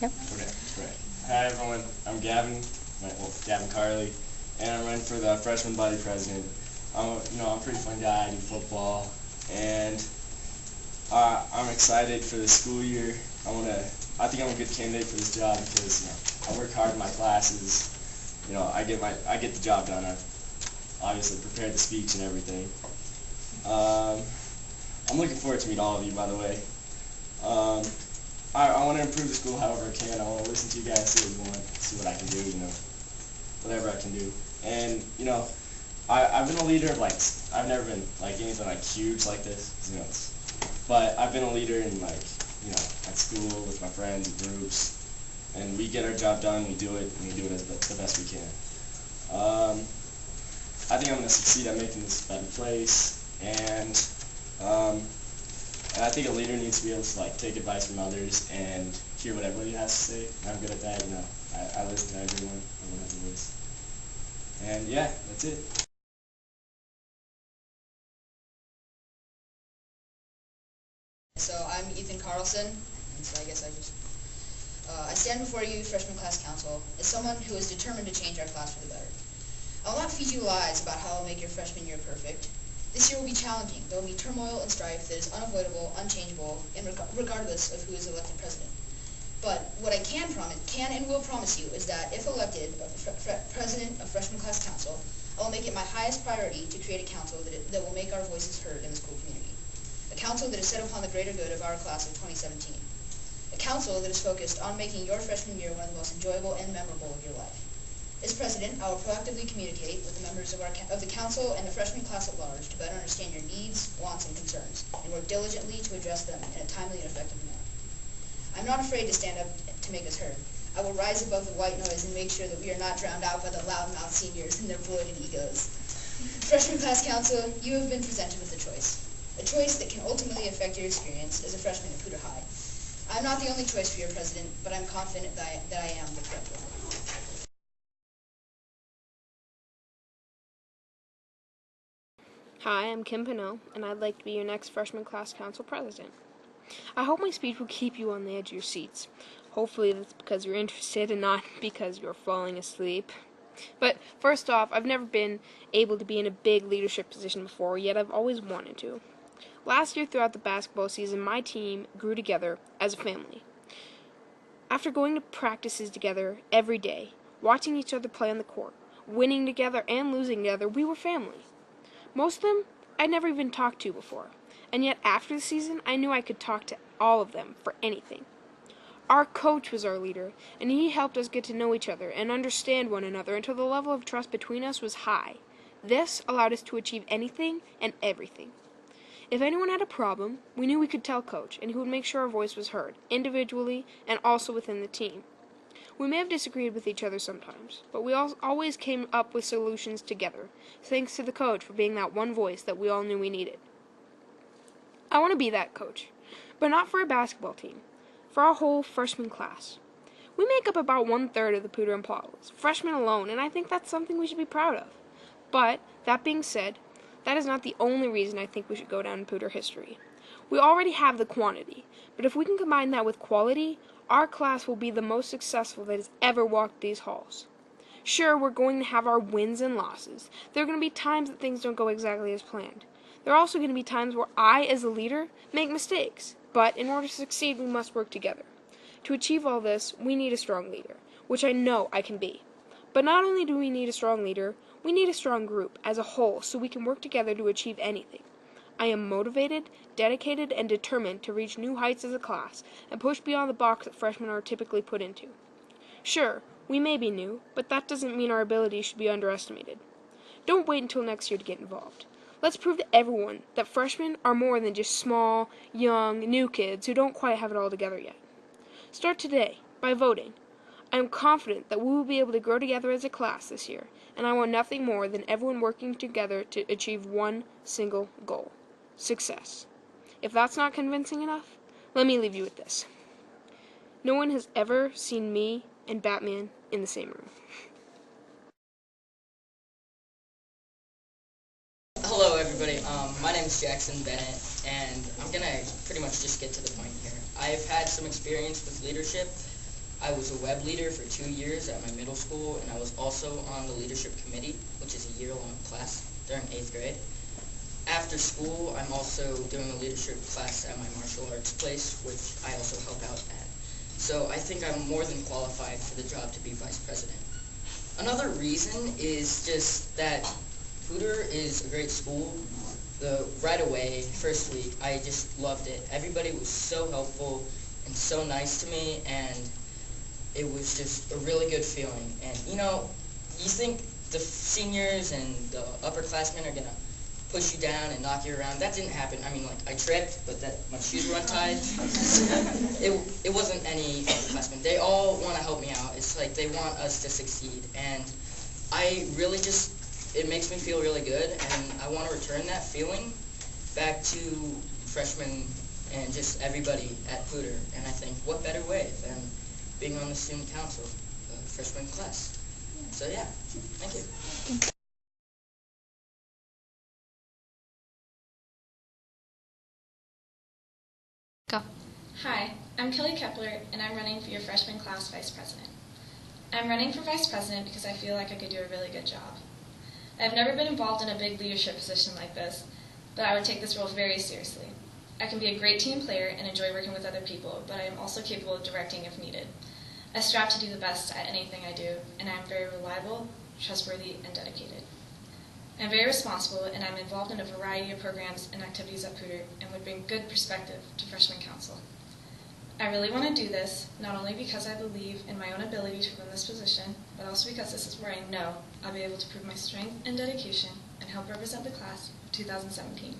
Yep. Okay, great. Hi everyone, I'm Gavin, Gavin Carley, and I'm running for the freshman body president. I'm a pretty fun guy. I do football, and I'm excited for the school year. I think I'm a good candidate for this job because I work hard in my classes. I get the job done. I've obviously prepared the speech and everything. I'm looking forward to meet all of you, by the way. I want to improve the school however I can. I want to listen to you guys, see what you want, see what I can do, whatever I can do. And, I've been a leader of, I've never been, anything, huge like this, but I've been a leader in, at school with my friends and groups, and we get our job done, we do it, and we do it as the best we can. I think I'm going to succeed at making this a better place, and I think a leader needs to be able to take advice from others and hear what everybody has to say. I'm good at that. I listen to everyone. Everyone has a voice. And yeah, that's it. So I'm Ethan Carlson, and so I guess I stand before you, Freshman Class Council, as someone who is determined to change our class for the better. I will not feed you lies about how I'll make your freshman year perfect. This year will be challenging. There will be turmoil and strife that is unavoidable, unchangeable, and regardless of who is elected president. But what I can and will promise you is that if elected president of Freshman Class Council, I will make it my highest priority to create a council that will make our voices heard in the school community. A council that is set upon the greater good of our class of 2017. A council that is focused on making your freshman year one of the most enjoyable and memorable of your life. As president, I will proactively communicate with the members of the council and the freshman class at large to better understand your needs, wants, and concerns, and work diligently to address them in a timely and effective manner. I'm not afraid to stand up to make us heard. I will rise above the white noise and make sure that we are not drowned out by the loudmouth seniors and their bloated egos. Freshman Class Council, you have been presented with a choice that can ultimately affect your experience as a freshman at Poudre High. I'm not the only choice for your president, but I'm confident that I am the correct one. Hi, I'm Kim Pinnell, and I'd like to be your next Freshman Class Council President. I hope my speech will keep you on the edge of your seats. Hopefully that's because you're interested and not because you're falling asleep. But first off, I've never been able to be in a big leadership position before, yet I've always wanted to. Last year throughout the basketball season, my team grew together as a family. After going to practices together every day, watching each other play on the court, winning together and losing together, we were family. Most of them I'd never even talked to before, and yet after the season I knew I could talk to all of them for anything. Our coach was our leader, and he helped us get to know each other and understand one another until the level of trust between us was high. This allowed us to achieve anything and everything. If anyone had a problem, we knew we could tell Coach, and he would make sure our voice was heard, individually and also within the team. We may have disagreed with each other sometimes, but we always came up with solutions together, thanks to the coach for being that one voice that we all knew we needed. I want to be that coach, but not for a basketball team, for our whole freshman class. We make up about 1/3 of the Poudre employees, freshmen alone, and I think that's something we should be proud of. But, that being said, that is not the only reason I think we should go down in Poudre history. We already have the quantity, but if we can combine that with quality, our class will be the most successful that has ever walked these halls. Sure, we're going to have our wins and losses. There are going to be times that things don't go exactly as planned. There are also going to be times where I, as a leader, make mistakes. But in order to succeed, we must work together. To achieve all this, we need a strong leader, which I know I can be. But not only do we need a strong leader, we need a strong group as a whole so we can work together to achieve anything. I am motivated, dedicated, and determined to reach new heights as a class and push beyond the box that freshmen are typically put into. Sure, we may be new, but that doesn't mean our abilities should be underestimated. Don't wait until next year to get involved. Let's prove to everyone that freshmen are more than just small, young, new kids who don't quite have it all together yet. Start today, by voting. I am confident that we will be able to grow together as a class this year, and I want nothing more than everyone working together to achieve one single goal: success. If that's not convincing enough, let me leave you with this. No one has ever seen me and Batman in the same room. Hello everybody, my name is Jackson Bennett, and I'm going to pretty much just get to the point here. I've had some experience with leadership, I was a web leader for 2 years at my middle school, and I was also on the leadership committee, which is a year-long class during 8th grade. After school, I'm also doing a leadership class at my martial arts place, which I also help out at. So I think I'm more than qualified for the job to be vice president. Another reason is just that Poudre is a great school. Right away, first week, I just loved it. Everybody was so helpful and so nice to me, and it was just a really good feeling. And you know, you think the seniors and the upperclassmen are gonna push you down and knock you around. That didn't happen. I mean, like, I tripped, but my shoes were untied. It wasn't any upperclassmen. They all want to help me out. It's like they want us to succeed, and I really just, it makes me feel really good, and I want to return that feeling back to freshmen and just everybody at Poudre. And I think, what better way than being on the student council, freshman class. So yeah, thank you. Go. Hi, I'm Kelly Kepler, and I'm running for your freshman class vice president. I'm running for vice president because I feel like I could do a really good job. I've never been involved in a big leadership position like this, but I would take this role very seriously. I can be a great team player and enjoy working with other people, but I am also capable of directing if needed. I strive to do the best at anything I do, and I am very reliable, trustworthy, and dedicated. I'm very responsible, and I'm involved in a variety of programs and activities at Poudre and would bring good perspective to freshman council. I really want to do this, not only because I believe in my own ability to win this position, but also because this is where I know I'll be able to prove my strength and dedication and help represent the class of 2017.